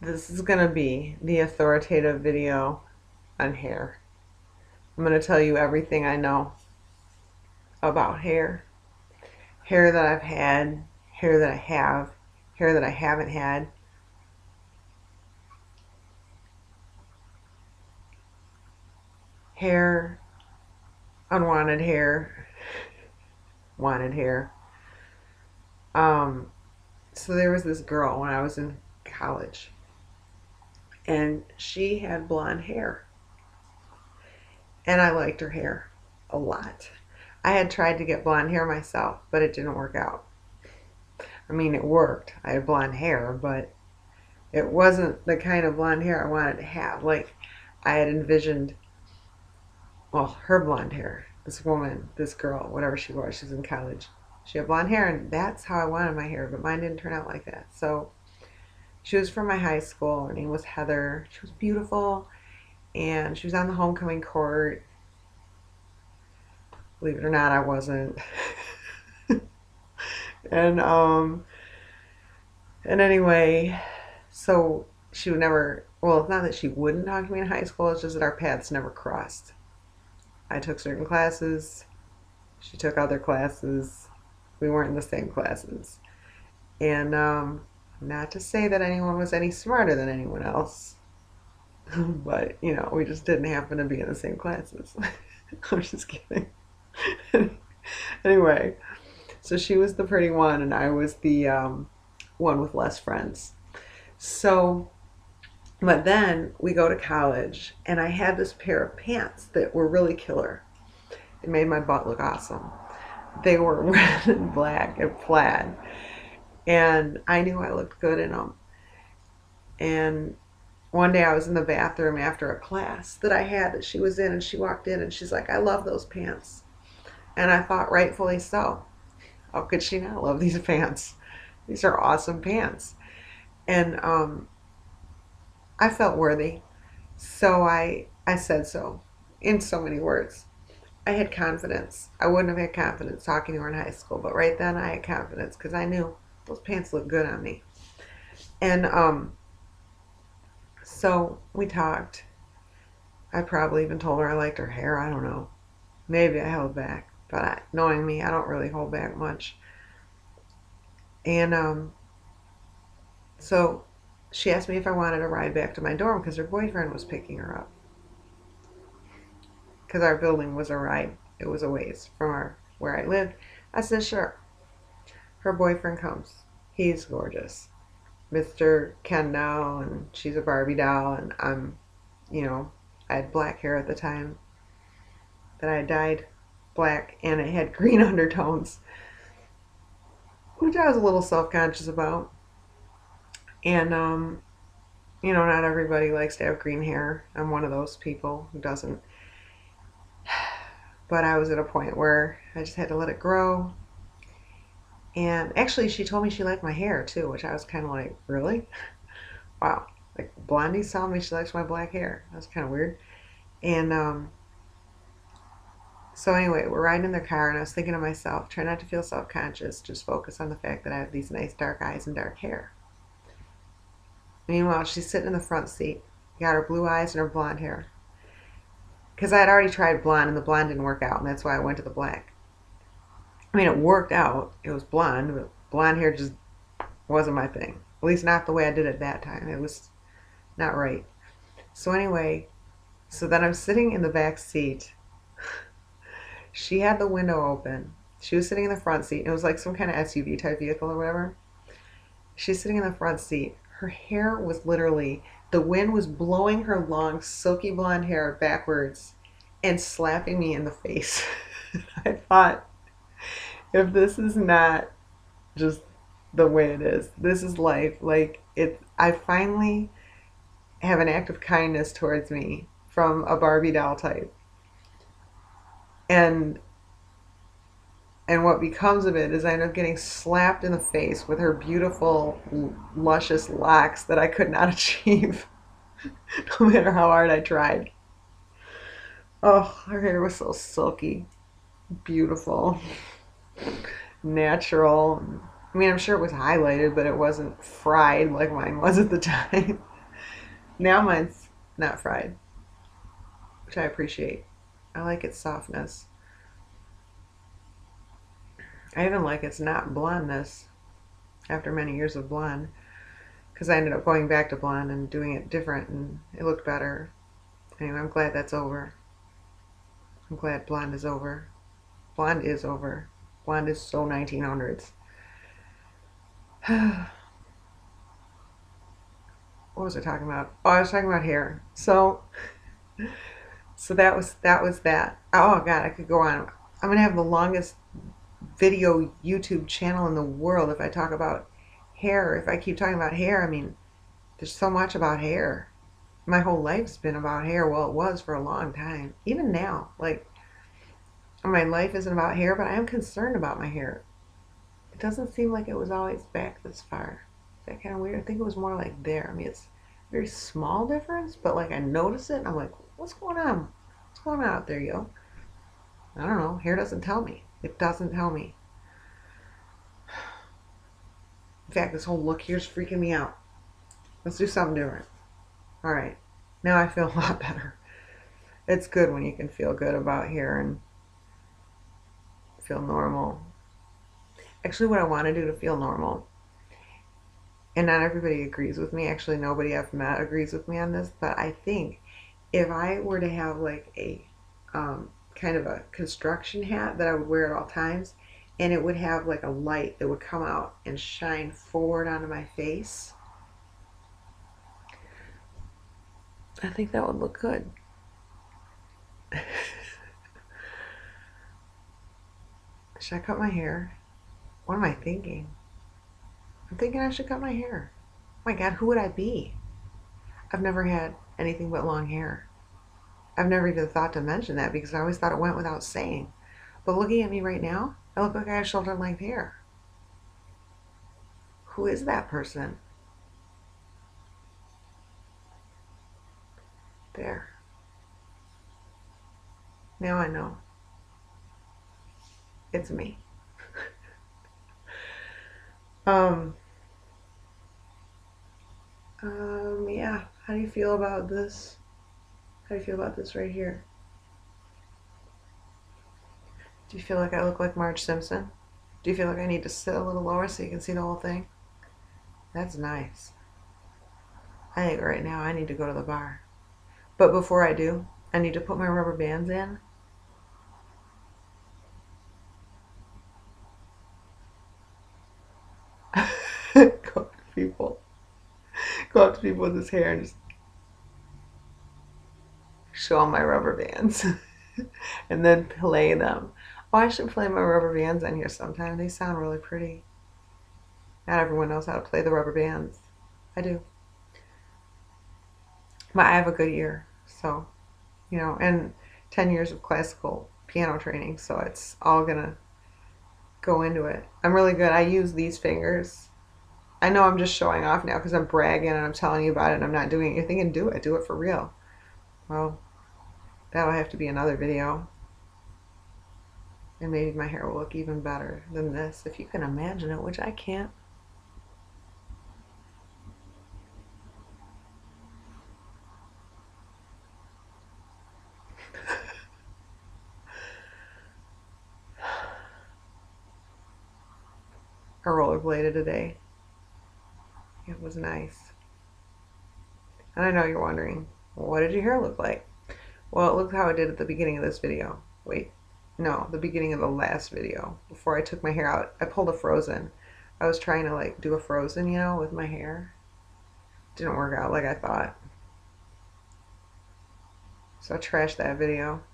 This is going to be the authoritative video on hair. I'm going to tell you everything I know about hair. Hair that I've had, hair that I have, hair that I haven't had. Hair, unwanted hair, wanted hair. Um, so there was this girl when I was in college, and she had blonde hair, and I liked her hair a lot. I had tried to get blonde hair myself, but it didn't work out. I mean, it worked. I had blonde hair, but it wasn't the kind of blonde hair I wanted to have. Like, I had envisioned, well, her blonde hair, this woman, this girl, whatever she was, she was in college. She had blonde hair, and that's how I wanted my hair, but mine didn't turn out like that. So she was from my high school. Her name was Heather. She was beautiful, and she was on the homecoming court. Believe it or not, I wasn't. and and anyway, so she would never. Well, it's not that she wouldn't talk to me in high school. It's just that our paths never crossed. I took certain classes. She took other classes. We weren't in the same classes. And not to say that anyone was any smarter than anyone else, but we just didn't happen to be in the same classes. I'm just kidding. Anyway, so she was the pretty one, and I was the one with less friends. So, but then we go to college, and I had this pair of pants that were really killer. It made my butt look awesome. They were red and black and plaid, and I knew I looked good in them. And one day I was in the bathroom after a class that I had that she was in, and she walked in and she's like, "I love those pants." And I thought, rightfully so. How could she not love these pants? These are awesome pants. And I felt worthy. So I said so in so many words. I had confidence. I wouldn't have had confidence talking to her in high school, but right then I had confidence because I knew those pants looked good on me. And so we talked. I probably even told her I liked her hair. I don't know. Maybe I held back, but knowing me, I don't really hold back much. And so she asked me if I wanted a ride back to my dorm because her boyfriend was picking her up. Because our building was a ride. It was a ways from where I lived. I said, sure. Her boyfriend comes. He's gorgeous. Mr. Ken doll, and she's a Barbie doll, and I had black hair at the time that I had dyed black, and it had green undertones, which I was a little self-conscious about. And not everybody likes to have green hair. I'm one of those people who doesn't. But I was at a point where I just had to let it grow. And actually, she told me she liked my hair too, which I was kind of like, really? Wow. Like, Blondie's telling me she likes my black hair. That's kind of weird. And so anyway, we're riding in the car, and I was thinking to myself, try not to feel self-conscious. Just focus on the fact that I have these nice dark eyes and dark hair. Meanwhile, she's sitting in the front seat, got her blue eyes and her blonde hair. Because I had already tried blonde, and the blonde didn't work out, and that's why I went to the black. I mean, it worked out. It was blonde, but blonde hair just wasn't my thing. At least not the way I did it that time. It was not right. So anyway, so then I'm sitting in the back seat. She had the window open. She was sitting in the front seat. It was like some kind of SUV type vehicle or whatever. She's sitting in the front seat. Her hair was literally, the wind was blowing her long, silky blonde hair backwards and slapping me in the face. I thought, if this is not just the way it is, this is life. Like, I finally have an act of kindness towards me from a Barbie doll type. And what becomes of it is I end up getting slapped in the face with her beautiful, luscious locks that I could not achieve, no matter how hard I tried. Oh, her hair was so silky, beautiful, natural. I mean, I'm sure it was highlighted, but it wasn't fried like mine was at the time. Now mine's not fried, which I appreciate. I like its softness. I even like its not blondness after many years of blonde, because I ended up going back to blonde and doing it different, and it looked better. Anyway, I'm glad that's over. I'm glad blonde is over. Blonde is over. Blonde is so 1900s. What was I talking about? Oh, I was talking about hair. So that was that. Oh God, I could go on. I'm gonna have the longest video YouTube channel in the world if I talk about hair. If I keep talking about hair, I mean, there's so much about hair. My whole life's been about hair. Well, it was for a long time. Even now, like my life isn't about hair, but I am concerned about my hair. It doesn't seem like it was always back this far. Is that kind of weird? I think it was more like there. I mean, it's a very small difference, but like I notice it and I'm like, what's going on? What's going on out there, yo? I don't know. Hair doesn't tell me. It doesn't tell me. In fact, this whole look here's freaking me out. Let's do something different. All right. Now I feel a lot better. It's good when you can feel good about hair and feel normal. Actually, what I want to do to feel normal, and not everybody agrees with me. Actually, nobody I've met agrees with me on this, but I think if I were to have like a kind of a construction hat that I would wear at all times, and it would have like a light that would come out and shine forward onto my face, I think that would look good. Should I cut my hair? What am I thinking? I'm thinking I should cut my hair. Oh my God, who would I be? I've never had anything but long hair. I've never even thought to mention that because I always thought it went without saying. But looking at me right now, I look like I have shoulder length hair. Who is that person? There. Now I know. It's me. um, yeah. How do you feel about this? How do you feel about this right here? Do you feel like I look like Marge Simpson? Do you feel like I need to sit a little lower so you can see the whole thing? That's nice. I think right now I need to go to the bar. But before I do, I need to put my rubber bands in. Go up to people. Go up to people with this hair and just show them my rubber bands. And then play them. Oh, I should play my rubber bands on here sometime. They sound really pretty. Not everyone knows how to play the rubber bands. I do. But I have a good ear, so, and 10 years of classical piano training, so it's all gonna go into it. I'm really good. I use these fingers. I know I'm just showing off now because I'm bragging and I'm telling you about it and I'm not doing it. You're thinking, do it for real. Well, that'll have to be another video. And maybe my hair will look even better than this, if you can imagine it, which I can't. I rollerbladed today. It was nice. And I know you're wondering, what did your hair look like? Well, it looked how it did at the beginning of this video. Wait, no, the beginning of the last video. Before I took my hair out, I pulled a Frozen. I was trying to like do a Frozen, with my hair. Didn't work out like I thought. So I trashed that video.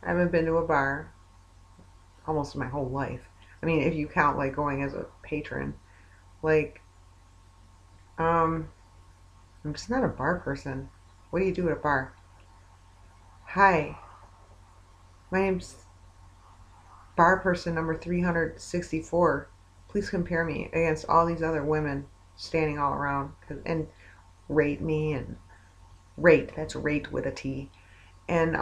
I haven't been to a bar almost my whole life. I mean, if you count like going as a patron. Like, I'm just not a bar person. What do you do at a bar? Hi, my name's bar person number 364. Please compare me against all these other women standing all around and rate me and rate. That's rate with a T. And,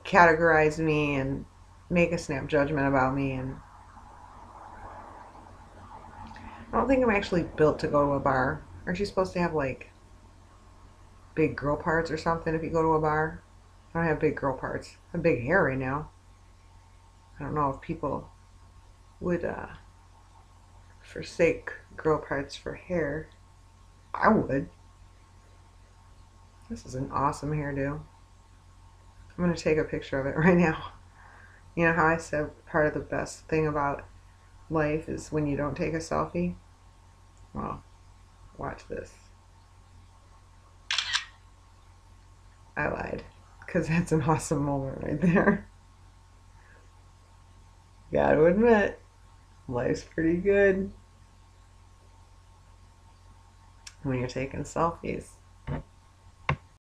categorize me and make a snap judgment about me. And I don't think I'm actually built to go to a bar. Aren't you supposed to have like big girl parts or something if you go to a bar? I don't have big girl parts. I have big hair right now. I don't know if people would forsake girl parts for hair. I would. This is an awesome hairdo. I'm going to take a picture of it right now. You know how I said part of the best thing about life is when you don't take a selfie? Well, watch this. I lied, because that's an awesome moment right there. Gotta admit, life's pretty good when you're taking selfies.